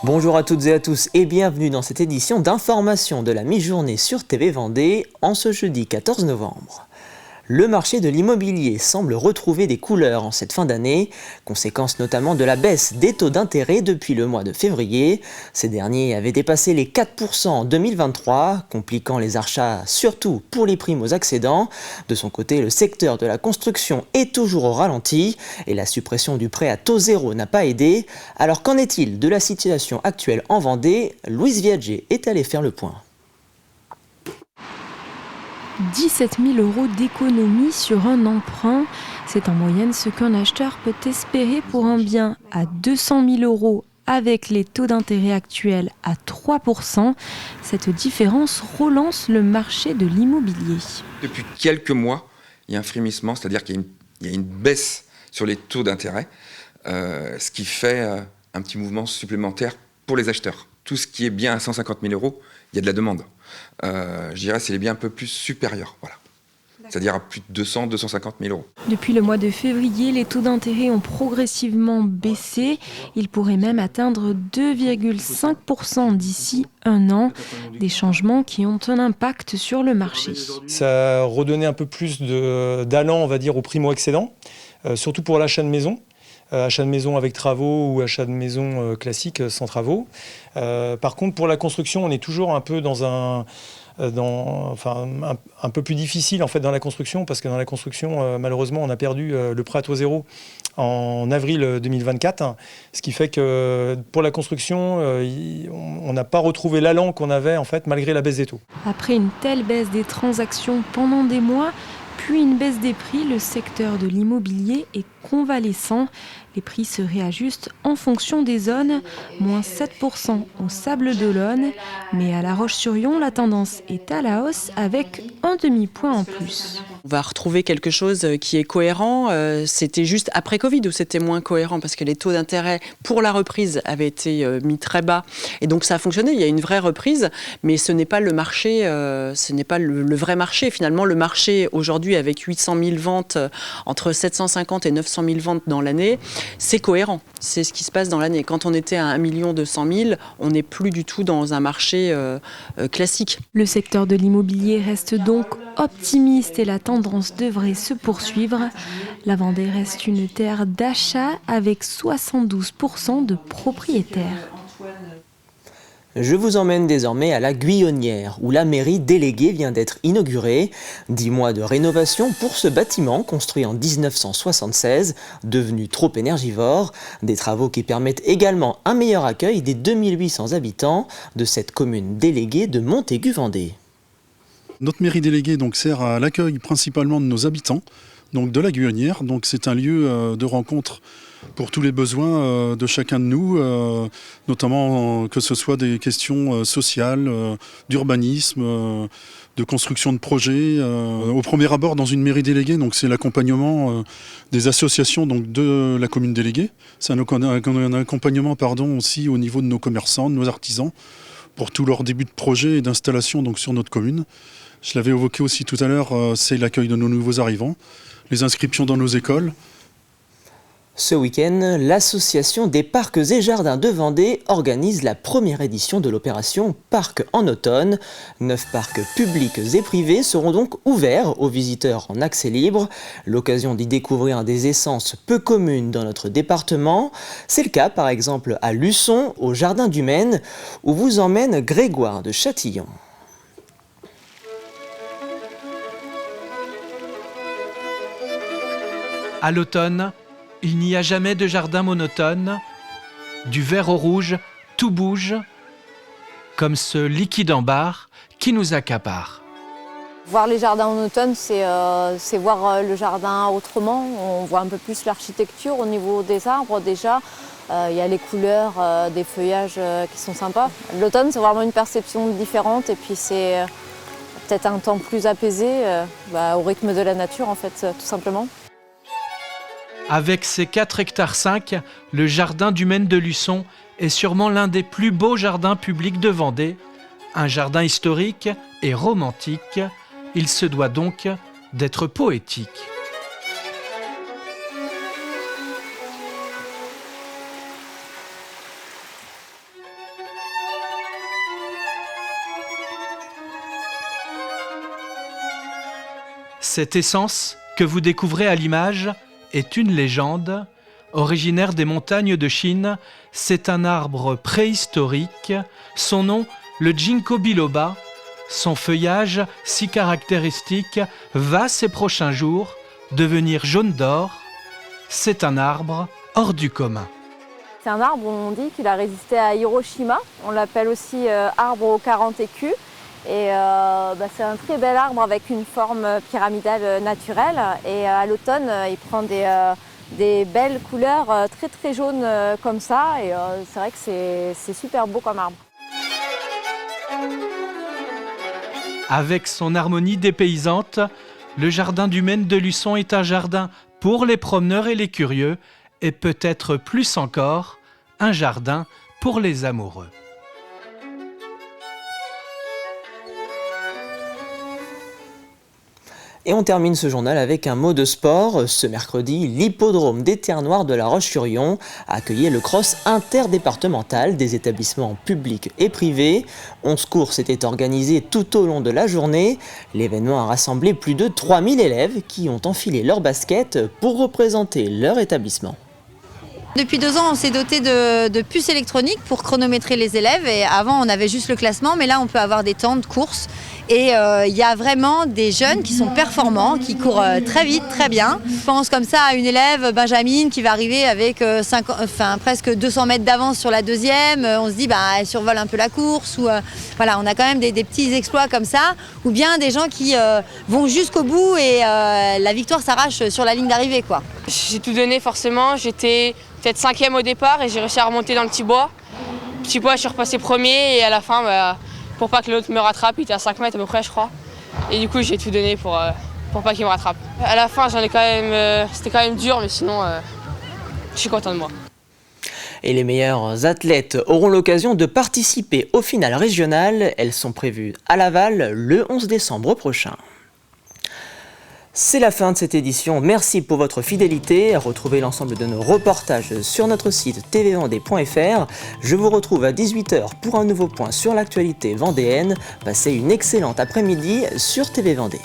Bonjour à toutes et à tous et bienvenue dans cette édition d'information de la mi-journée sur TV Vendée en ce jeudi 14 novembre. Le marché de l'immobilier semble retrouver des couleurs en cette fin d'année, conséquence notamment de la baisse des taux d'intérêt depuis le mois de février. Ces derniers avaient dépassé les 4% en 2023, compliquant les achats surtout pour les primo-accédants. De son côté, le secteur de la construction est toujours au ralenti et la suppression du prêt à taux zéro n'a pas aidé. Alors qu'en est-il de la situation actuelle en Vendée? Louise Viager est allée faire le point. 17 000 € d'économie sur un emprunt, c'est en moyenne ce qu'un acheteur peut espérer pour un bien à 200 000 € avec les taux d'intérêt actuels à 3%. Cette différence relance le marché de l'immobilier. Depuis quelques mois, il y a un frémissement, c'est-à-dire qu'il y a une baisse sur les taux d'intérêt, ce qui fait un petit mouvement supplémentaire pour les acheteurs. Tout ce qui est bien à 150 000 €, il y a de la demande. Je dirais que c'est les biens un peu plus supérieurs, voilà. C'est-à-dire à plus de 200 250 000 €. Depuis le mois de février, les taux d'intérêt ont progressivement baissé. Ils pourraient même atteindre 2,5% d'ici un an. Des changements qui ont un impact sur le marché. Ça a redonné un peu plus d'allant, on va dire, aux primo-accédants, surtout pour l'achat de maison. Achat de maison avec travaux ou achat de maison classique sans travaux. Par contre, pour la construction, on est toujours un peu un peu plus difficile en fait dans la construction, parce que dans la construction, malheureusement, on a perdu le prêt à taux zéro en avril 2024, ce qui fait que pour la construction, on n'a pas retrouvé l'allant qu'on avait en fait malgré la baisse des taux. Après une telle baisse des transactions pendant des mois, puis une baisse des prix, le secteur de l'immobilier est convalescent. Les prix se réajustent en fonction des zones, moins 7% au Sables-d'Olonne, mais à La Roche-sur-Yon, la tendance est à la hausse avec un demi-point en plus. On va retrouver quelque chose qui est cohérent. C'était juste après Covid où c'était moins cohérent parce que les taux d'intérêt pour la reprise avaient été mis très bas. Et donc ça a fonctionné, il y a une vraie reprise, mais ce n'est pas le marché, ce n'est pas le vrai marché. Finalement, le marché aujourd'hui avec 800 000 ventes, entre 750 et 900 000 ventes dans l'année, c'est cohérent. C'est ce qui se passe dans l'année. Quand on était à 1 200 000, on n'est plus du tout dans un marché classique. Le secteur de l'immobilier reste donc optimiste et la tendance devrait se poursuivre. La Vendée reste une terre d'achat avec 72% de propriétaires. Je vous emmène désormais à la Guyonnière, où la mairie déléguée vient d'être inaugurée. 10 mois de rénovation pour ce bâtiment construit en 1976, devenu trop énergivore. Des travaux qui permettent également un meilleur accueil des 2800 habitants de cette commune déléguée de Montaigu-Vendée. Notre mairie déléguée donc, sert à l'accueil principalement de nos habitants, donc de la Guyonnière. Donc c'est un lieu de rencontre pour tous les besoins de chacun de nous, notamment que ce soit des questions sociales, d'urbanisme, de construction de projets. Au premier abord, dans une mairie déléguée, donc c'est l'accompagnement des associations donc, de la commune déléguée. C'est un accompagnement aussi au niveau de nos commerçants, de nos artisans, pour tout leur début de projet et d'installation donc, sur notre commune. Je l'avais évoqué aussi tout à l'heure, c'est l'accueil de nos nouveaux arrivants, les inscriptions dans nos écoles. Ce week-end, l'association des parcs et jardins de Vendée organise la première édition de l'opération Parc en automne. 9 parcs publics et privés seront donc ouverts aux visiteurs en accès libre. L'occasion d'y découvrir des essences peu communes dans notre département. C'est le cas par exemple à Luçon, au Jardin du Maine, où vous emmène Grégoire de Châtillon. À l'automne, il n'y a jamais de jardin monotone. Du vert au rouge, tout bouge, comme ce liquide en barre qui nous accapare. Voir les jardins en automne, c'est voir le jardin autrement. On voit un peu plus l'architecture au niveau des arbres déjà. Il y a les couleurs des feuillages qui sont sympas. L'automne, c'est vraiment une perception différente et puis c'est peut-être un temps plus apaisé au rythme de la nature en fait, tout simplement. Avec ses 4,5 hectares, le jardin du Maine de Luçon est sûrement l'un des plus beaux jardins publics de Vendée. Un jardin historique et romantique, il se doit donc d'être poétique. Cette essence que vous découvrez à l'image est une légende. Originaire des montagnes de Chine, c'est un arbre préhistorique. Son nom, le ginkgo biloba. Son feuillage, si caractéristique, va ces prochains jours devenir jaune d'or. C'est un arbre hors du commun. C'est un arbre, on dit qu'il a résisté à Hiroshima. On l'appelle aussi arbre aux 40 écus. Et c'est un très bel arbre avec une forme pyramidale naturelle. Et à l'automne, il prend des belles couleurs très très jaunes comme ça. Et c'est vrai que c'est super beau comme arbre. Avec son harmonie dépaysante, le jardin du Maine de Luçon est un jardin pour les promeneurs et les curieux, et peut-être plus encore, un jardin pour les amoureux. Et on termine ce journal avec un mot de sport. Ce mercredi, l'hippodrome des Terres Noires de La Roche-sur-Yon a accueilli le cross interdépartemental des établissements publics et privés. 11 courses étaient organisées tout au long de la journée. L'événement a rassemblé plus de 3000 élèves qui ont enfilé leurs baskets pour représenter leur établissement. Depuis 2 ans, on s'est doté de puces électroniques pour chronométrer les élèves. Et avant, on avait juste le classement, mais là, on peut avoir des temps de course. Et il y a vraiment des jeunes qui sont performants, qui courent très vite, très bien. Je pense comme ça à une élève, Benjamine, qui va arriver avec presque 200 mètres d'avance sur la deuxième. On se dit, elle survole un peu la course. Ou, voilà, on a quand même des petits exploits comme ça. Ou bien des gens qui vont jusqu'au bout et la victoire s'arrache sur la ligne d'arrivée, quoi. J'ai tout donné forcément. J'étais peut-être 5e au départ et j'ai réussi à remonter dans le petit bois. Petit bois, je suis repassé premier et à la fin, pour pas que l'autre me rattrape, il était à 5 mètres à peu près, je crois. Et du coup, j'ai tout donné pour pas qu'il me rattrape. À la fin, c'était quand même dur, mais sinon, je suis content de moi. Et les meilleurs athlètes auront l'occasion de participer au final régional. Elles sont prévues à Laval le 11 décembre prochain. C'est la fin de cette édition. Merci pour votre fidélité. Retrouvez l'ensemble de nos reportages sur notre site tvvendée.fr. Je vous retrouve à 18 h pour un nouveau point sur l'actualité vendéenne. Passez une excellente après-midi sur TV Vendée.